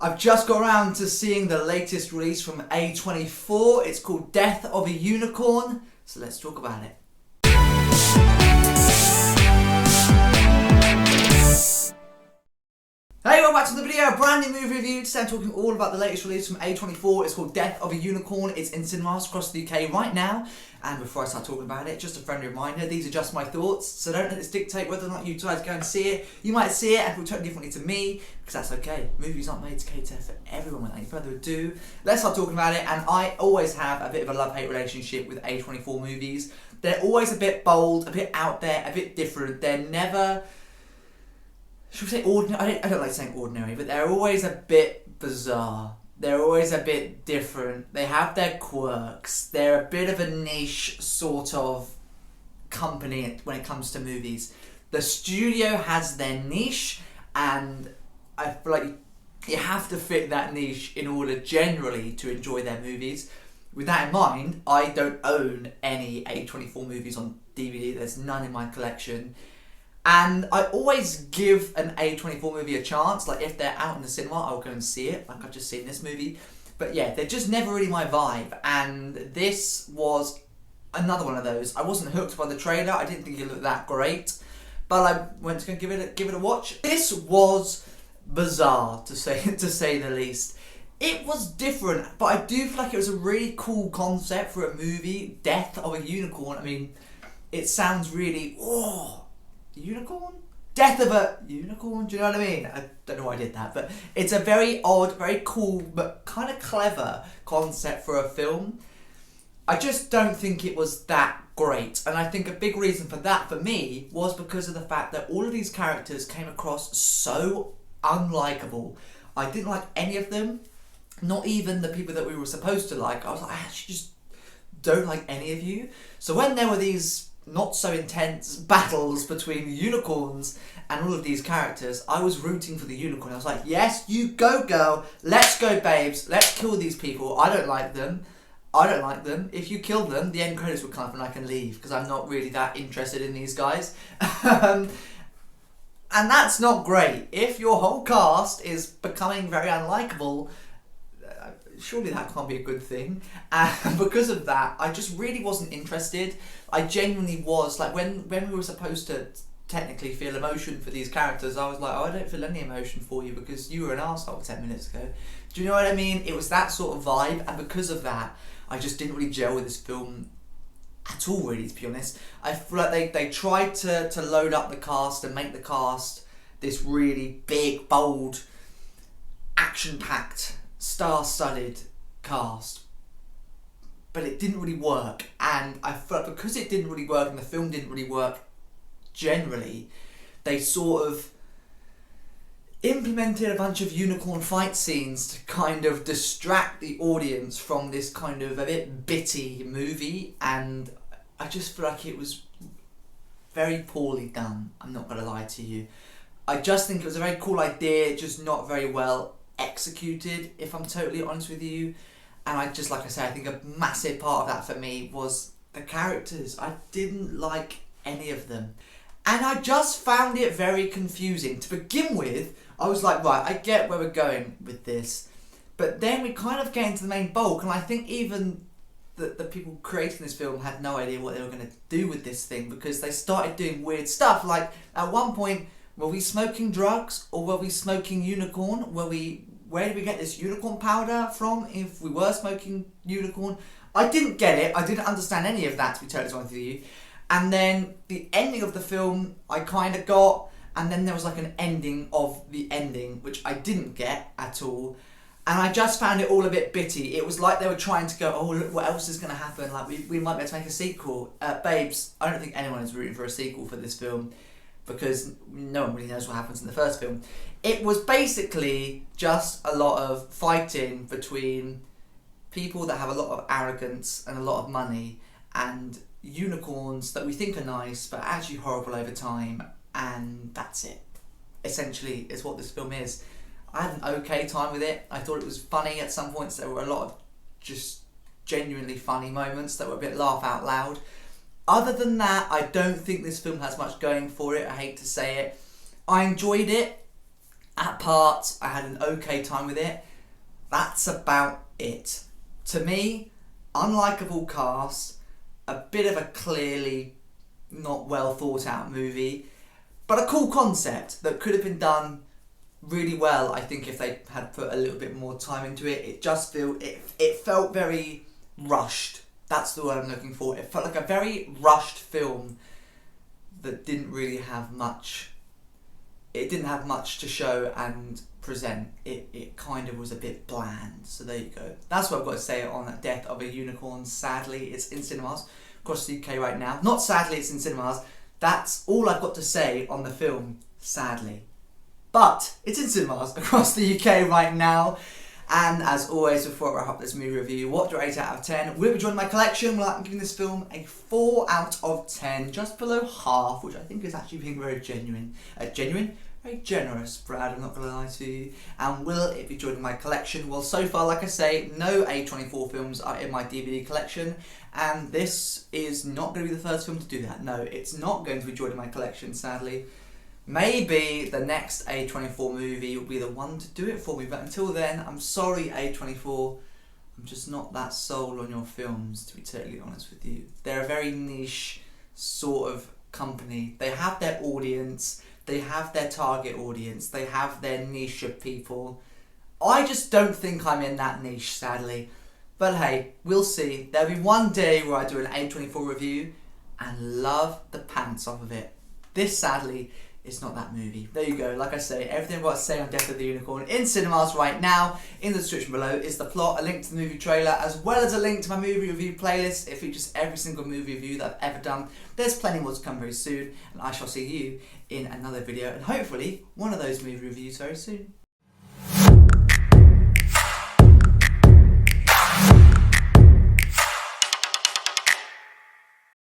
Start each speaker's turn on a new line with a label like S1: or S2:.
S1: I've just got around to seeing the latest release from A24. It's called Death of a Unicorn. So let's talk about it. Hey, welcome back to the video, a brand new movie review. Today I'm talking all about the latest release from A24. It's called Death of a Unicorn. It's in cinemas across the UK right now. And before I start talking about it, just a friendly reminder, these are just my thoughts, so don't let this dictate whether or not you guys go and see it. You might see it and feel totally differently to me, because that's okay. Movies aren't made to cater for everyone. Without any further ado, let's start talking about it. And I always have a bit of a love-hate relationship with A24 movies. They're always a bit bold, a bit out there, a bit different. They're never... should we say ordinary? I don't like saying ordinary, but they're always a bit bizarre. They're always a bit different. They have their quirks. They're a bit of a niche sort of company when it comes to movies. The studio has their niche, and I feel like you have to fit that niche in order generally to enjoy their movies. With that in mind, I don't own any A24 movies on DVD. There's none in my collection. And I always give an A24 movie a chance. Like, if they're out in the cinema, I'll go and see it. Like, I've just seen this movie. But yeah, they're just never really my vibe. And this was another one of those. I wasn't hooked by the trailer. I didn't think it looked that great. But I went to go give it a watch. This was bizarre, to say the least. It was different, but I do feel like it was a really cool concept for a movie. Death of a Unicorn. I mean, it sounds really... unicorn? Death of a unicorn? Do you know what I mean? I don't know why I did that, but it's a very odd, very cool, but kind of clever concept for a film. I just don't think it was that great, and I think a big reason for that for me was because of the fact that all of these characters came across so unlikable. I didn't like any of them, not even the people that we were supposed to like. I was like, I actually just don't like any of you. So when there were these not so intense battles between unicorns and all of these characters, I was rooting for the unicorn. I was like, yes, you go girl, let's go babes, let's kill these people. I don't like them. If you kill them, the end credits will come up and I can leave, because I'm not really that interested in these guys. And that's not great. If your whole cast is becoming very unlikable, surely that can't be a good thing. And because of that, I just really wasn't interested. I genuinely was. Like, when we were supposed to technically feel emotion for these characters, I was like, oh, I don't feel any emotion for you because you were an arsehole 10 minutes ago. Do you know what I mean? It was that sort of vibe, and because of that, I just didn't really gel with this film at all, really, to be honest. I feel like they tried to load up the cast and make the cast this really big, bold, action-packed, star-studded cast, but it didn't really work. And I felt because it didn't really work and the film didn't really work generally, they sort of implemented a bunch of unicorn fight scenes to kind of distract the audience from this kind of a bit bitty movie, and I just feel like it was very poorly done. I'm not gonna lie to you. I just think it was a very cool idea, just not very well executed, if I'm totally honest with you. And I just, like I said, I think a massive part of that for me was the characters. I didn't like any of them, and I just found it very confusing. To begin with, I was like, right, I get where we're going with this, but then we kind of get into the main bulk, and I think even the people creating this film had no idea what they were going to do with this thing, because they started doing weird stuff. Like, at one point, were we smoking drugs, or were we smoking unicorn? Where did we get this unicorn powder from if we were smoking unicorn? I didn't get it. I didn't understand any of that, to be totally honest with you. And then the ending of the film, I kind of got, and then there was like an ending of the ending, which I didn't get at all. And I just found it all a bit bitty. It was like they were trying to go, oh, look what else is going to happen. Like, we might be able to make a sequel. Babes, I don't think anyone is rooting for a sequel for this film, because no one really knows what happens in the first film. It was basically just a lot of fighting between people that have a lot of arrogance and a lot of money, and unicorns that we think are nice but are actually horrible over time, and that's it. Essentially, is what this film is. I had an okay time with it. I thought it was funny at some points. There were a lot of just genuinely funny moments that were a bit laugh out loud. Other than that, I don't think this film has much going for it. I hate to say it. I enjoyed it. At parts, I had an okay time with it. That's about it. To me, unlikable cast, a bit of a clearly not well thought out movie, but a cool concept that could have been done really well, I think, if they had put a little bit more time into it. It felt very rushed. That's the word I'm looking for. It felt like a very rushed film that didn't really have much. It didn't have much to show and present. It kind of was a bit bland. So there you go. That's what I've got to say on Death of a Unicorn. Sadly, it's in cinemas across the UK right now. Not sadly, it's in cinemas. That's all I've got to say on the film, sadly. But it's in cinemas across the UK right now. And as always, before I wrap up this movie review, what do I rate out of 10? Will it be joining my collection? Well, I'm giving this film a 4 out of 10, just below half, which I think is actually being very very generous, Brad, I'm not going to lie to you. And will it be joining my collection? Well, so far, like I say, no A24 films are in my DVD collection, and this is not going to be the first film to do that. No, it's not going to be joining my collection, sadly. Maybe the next A24 movie will be the one to do it for me, but until then, I'm sorry, A24, I'm just not that sold on your films, to be totally honest with you. They're a very niche sort of company. They have their audience, they have their target audience, they have their niche of people. I just don't think I'm in that niche, sadly. But hey, we'll see. There'll be one day where I do an A24 review and love the pants off of it. This, sadly, it's not that movie. There you go. Like I say, everything I've got to say on Death of the Unicorn in cinemas right now. In the description below is the plot, a link to the movie trailer, as well as a link to my movie review playlist. It features every single movie review that I've ever done. There's plenty more to come very soon, and I shall see you in another video, and hopefully one of those movie reviews very soon.